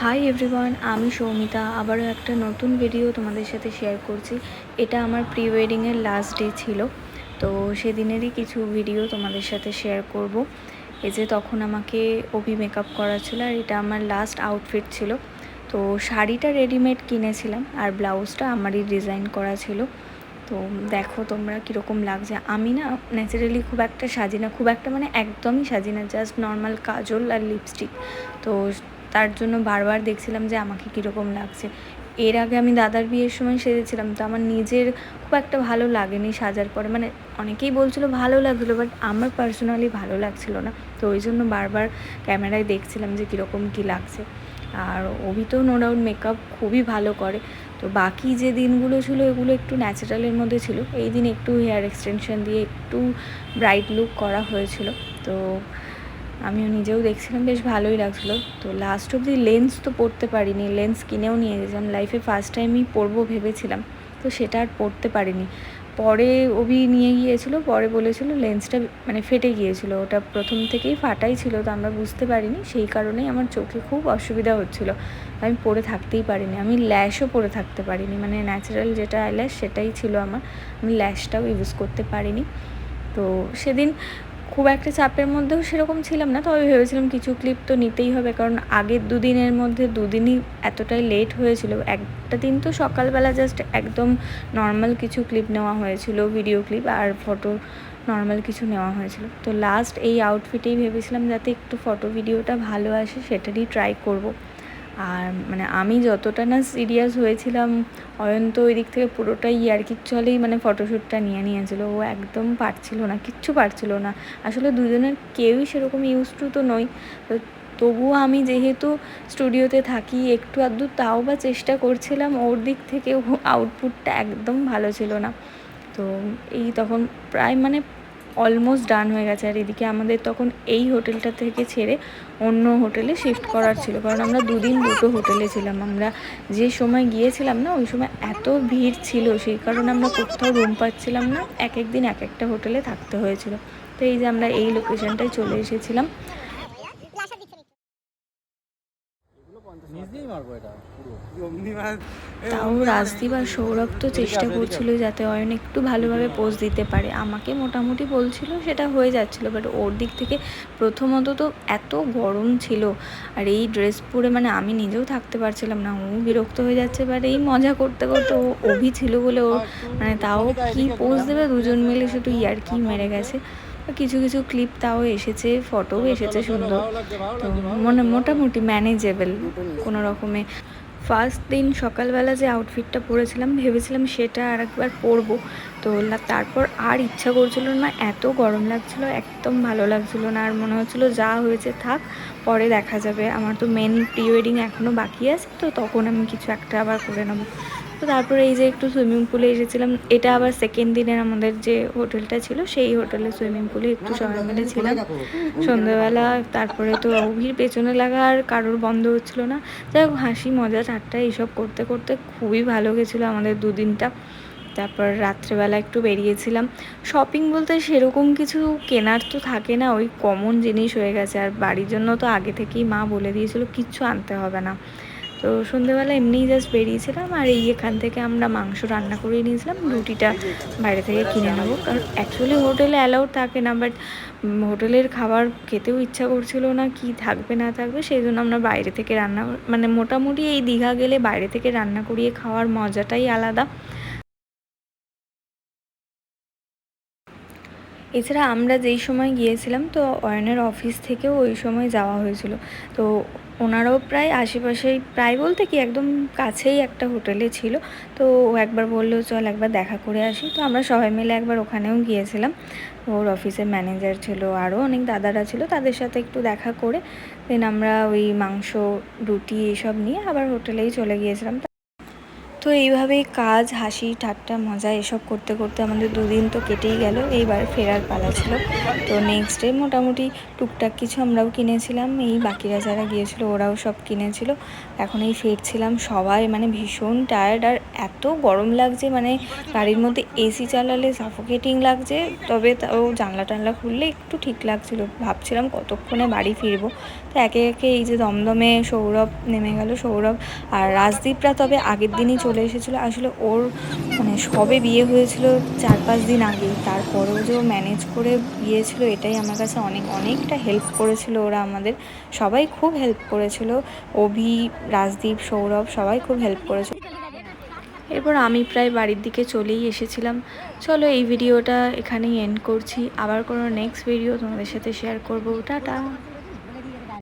Hi everyone, আমি সৌমিতা আবারও একটা নতুন ভিডিও তোমাদের সাথে শেয়ার করছি। এটা আমার প্রি ওয়েডিংয়ের লাস্ট ডে ছিল, তো সেদিনেরই কিছু ভিডিও তোমাদের সাথে শেয়ার করব। এই যে তখন আমাকে অভি মেকআপ করা ছিল, আর এটা আমার লাস্ট আউটফিট ছিল। তো শাড়িটা রেডিমেড কিনেছিলাম আর ব্লাউজটা আমারই ডিজাইন করা ছিল। তো দেখো তোমরা কীরকম লাগছে। আমি না ন্যাচারালি খুব একটা সাজি না, খুব একটা মানে একদমই সাজি না, জাস্ট নর্মাল কাজল আর লিপস্টিক। তো তার জন্য বারবার দেখছিলাম যে আমাকে কীরকম লাগছে। এর আগে আমি দাদার বিয়ের সময় সেজেছিলাম, তো আমার নিজের খুব একটা ভালো লাগেনি সাজার পরে। মানে অনেকেই বলছিল ভালো লাগছিলো, বাট আমার পার্সোনালি ভালো লাগছিলো না। তো ওই জন্য বারবার ক্যামেরায় দেখছিলাম যে কীরকম কী লাগছে। আর অভি তো নো ডাউট মেকআপ খুবই ভালো করে। তো বাকি যে দিনগুলো ছিল এগুলো একটু ন্যাচারালের মধ্যে ছিল। এই দিন একটু হেয়ার এক্সটেনশন দিয়ে একটু ব্রাইট লুক করা হয়েছিল। তো আমিও নিজেও দেখছিলাম, বেশ ভালোই লাগছিলো। তো লাস্ট অবধি লেন্স তো পরতে পারিনি, লেন্স কিনেও নিয়ে গেছিলাম, লাইফে ফার্স্ট টাইমই পরবো ভেবেছিলাম, তো সেটা আর পরতে পারিনি। পরে অভি নিয়ে গিয়েছিলো, পরে বলেছিল লেন্সটা মানে ফেটে গিয়েছিলো, ওটা প্রথম থেকেই ফাটাই ছিল, তো আমরা বুঝতে পারিনি, সেই কারণেই আমার চোখে খুব অসুবিধা হচ্ছিলো। আমি পরে থাকতেই পারিনি, আমি ল্যাশও পরে থাকতে পারিনি, মানে ন্যাচারাল যেটা আইল্যাশ সেটাই ছিল আমার, আমি ল্যাশটাও ইউজ করতে পারিনি। তো সেদিন খুব একটা চাপের মধ্যেও সেরকম ছিলাম না, তবে ভেবেছিলাম কিছু ক্লিপ তো নিতেই হবে, কারণ আগের দুদিনের মধ্যে দুদিনই এতটাই লেট হয়েছিল। একটা দিন তো সকালবেলা জাস্ট একদম নর্মাল কিছু ক্লিপ নেওয়া হয়েছিল, ভিডিও ক্লিপ আর ফটো নর্মাল কিছু নেওয়া হয়েছিল। তো লাস্ট এই আউটফিটেই ভেবেছিলাম যাতে একটু ফটো ভিডিওটা ভালো আসে সেটারই ট্রাই করব। আর মানে আমি যতটা না সিরিয়াস হয়েছিলাম, অয়ন তো ওই দিক থেকে পুরোটাই ইয়ার্কির চলেই মানে ফটোশ্যুটটা নিয়ে নিয়েছিল। ও একদম পারছিল না, কিচ্ছু পারছিল না। আসলে দুজনের কেউই সেরকম ইউজ টু তো নই, তো তবুও আমি যেহেতু স্টুডিওতে থাকি একটু আধটু তাও বা চেষ্টা করছিলাম, ওর দিক থেকে আউটপুটটা একদম ভালো ছিল না। তো এই তখন প্রায় মানে অলমোস্ট ডান হয়ে গেছে। আর এদিকে আমাদের তখন এই হোটেলটা থেকে ছেড়ে অন্য হোটেলে শিফট করার ছিল, কারণ আমরা দুদিন দুটো হোটেলে ছিলাম। আমরা যে সময় গিয়েছিলাম না ওই সময় এত ভিড় ছিল, সেই কারণে আমরা কোথাও রুম পাচ্ছিলাম না, এক এক দিন এক একটা হোটেলে থাকতে হয়েছিল। তো এই যে আমরা এই লোকেশনটায় চলে এসেছিলাম। তাও রাজদীপ আর সৌরভ তো চেষ্টা করছিল যাতে অয়ন একটু ভালোভাবে পোজ দিতে পারে। আমাকে মোটামুটি বলছিল, সেটা হয়ে যাচ্ছিলো, বাট ওর দিক থেকে প্রথমত তো এত গরম ছিল, আর এই ড্রেস পরে মানে আমি নিজেও থাকতে পারছিলাম না, ও বিরক্ত হয়ে যাচ্ছে। বাট এই মজা করতে করতে ও অভি ছিল বলে ও মানে তাও কি পোজ দেবে, দুজন মিলে শুধু ইয়ার্কি মেরে গেছে। কিছু কিছু ক্লিপ তাও এসেছে, ফটোও এসেছে সুন্দর। তো মোটামুটি ম্যানেজেবল কোনো রকমে। ফার্স্ট দিন সকালবেলা যে আউটফিটটা পরেছিলাম ভেবেছিলাম সেটা আর একবার পরবো, তো তারপর আর ইচ্ছা করছিল না, এত গরম লাগছিল, একদম ভালো লাগছিল না। আর মনে হচ্ছিলো যা হয়েছে থাক, পরে দেখা যাবে, আমার তো মেন প্রি ওয়েডিং এখনও বাকি আছে, তো তখন আমি কিছু একটা আবার করে নেবো। তো তারপরে এই যে একটু সুইমিং পুলে এসেছিলাম, এটা আবার সেকেন্ড দিনের আমাদের যে হোটেলটা ছিল সেই হোটেলে সুইমিং পুলে একটু সবাই মিলে ছিলাম সন্ধ্যাবেলা। তারপরে তো অভির পেছনে লাগা আর কারোর বন্ধ হচ্ছিলো না। যাই হোক, হাসি মজা ঠাট্টা এইসব করতে করতে খুবই ভালো গেছিলো আমাদের দুদিনটা। তারপর রাত্রেবেলা একটু বেরিয়েছিলাম। শপিং বলতে সেরকম কিছু কেনার তো থাকে না, ওই কমন জিনিস হয়ে গেছে। আর বাড়ির জন্য তো আগে থেকেই মা বলে দিয়েছিল কিচ্ছু আনতে হবে না। তো সন্ধ্যেবেলা এমনিই জাস্ট বেরিয়েছিলাম, আর এই এখান থেকে আমরা মাংস রান্না করে নিয়েছিলাম, রুটিটা বাইরে থেকে কিনে নেবো, কারণ অ্যাকচুয়ালি হোটেলে অ্যালাউড থাকে না, বাট হোটেলের খাবার খেতেও ইচ্ছা করছিল না, কি থাকবে না থাকবে, সেই জন্য আমরা বাইরে থেকে রান্না মানে মোটামুটি এই দীঘা গেলে বাইরে থেকে রান্না করিয়ে খাওয়ার মজাটাই আলাদা। এছাড়া আমরা যেই সময় গিয়েছিলাম তো অয়নের অফিস থেকেও ওই সময় যাওয়া হয়েছিল, তো ওনারাও প্রায় আশেপাশেই, প্রায় বলতে কি একদম কাছেই একটা হোটেলে ছিল। তো ও একবার বললো চল একবার দেখা করে আসি, তো আমরা সবাই মিলে একবার ওখানেও গিয়েছিলাম। ওর অফিসের ম্যানেজার ছিল, আরও অনেক দাদারা ছিল, তাদের সাথে একটু দেখা করে দেন আমরা ওই মাংস রুটি এইসব নিয়ে আবার হোটেলেই চলে গিয়েছিলাম। তো তো এইভাবেই কাজ, হাসি ঠাট্টা মজা এসব করতে করতে আমাদের 2 দিন তো কেটেই গেল। এইবার ফেরার পালা ছিল। তো নেক্সট ডে মোটামুটি টুকটাক কিছু আমরাও কিনেছিলাম, এই বাকিরা যারা গিয়েছিল ওরাও সব কিনেছিল। এখন এই ফিরছিলাম, সবাই মানে ভীষণ টায়ার্ড, আর এত গরম লাগছে, মানে গাড়ির মধ্যে এসি চালালে সাফোকেটিং লাগছে, তবে তাও জানলা টানলা খুললে একটু ঠিক লাগছিল। ভাবছিলাম কতক্ষণে বাড়ি ফিরবো। তো একে একে এই যে দমদমে সৌরভ নেমে গেল, সৌরভ আর রাজদীপরা তবে আগের দিনই চলে এসেছিলো। আসলে ওর মানে সবে বিয়ে হয়েছিল 4-5 দিন আগেই, তারপরেও যে ও ম্যানেজ করে গিয়েছিল, এটাই আমার কাছে অনেকটা হেল্প করেছিল ওরা আমাদের। সবাই খুব হেল্প করেছিল, অভি, রাজদীপ, সৌরভ সবাই খুব হেল্প করেছিল। এরপর আমি প্রায় বাড়ির দিকে চলেই এসেছিলাম। চলো এই ভিডিওটা এখানেই এন্ড করছি, আবার কোনো নেক্সট ভিডিও তোমাদের সাথে শেয়ার করবো। টাটা।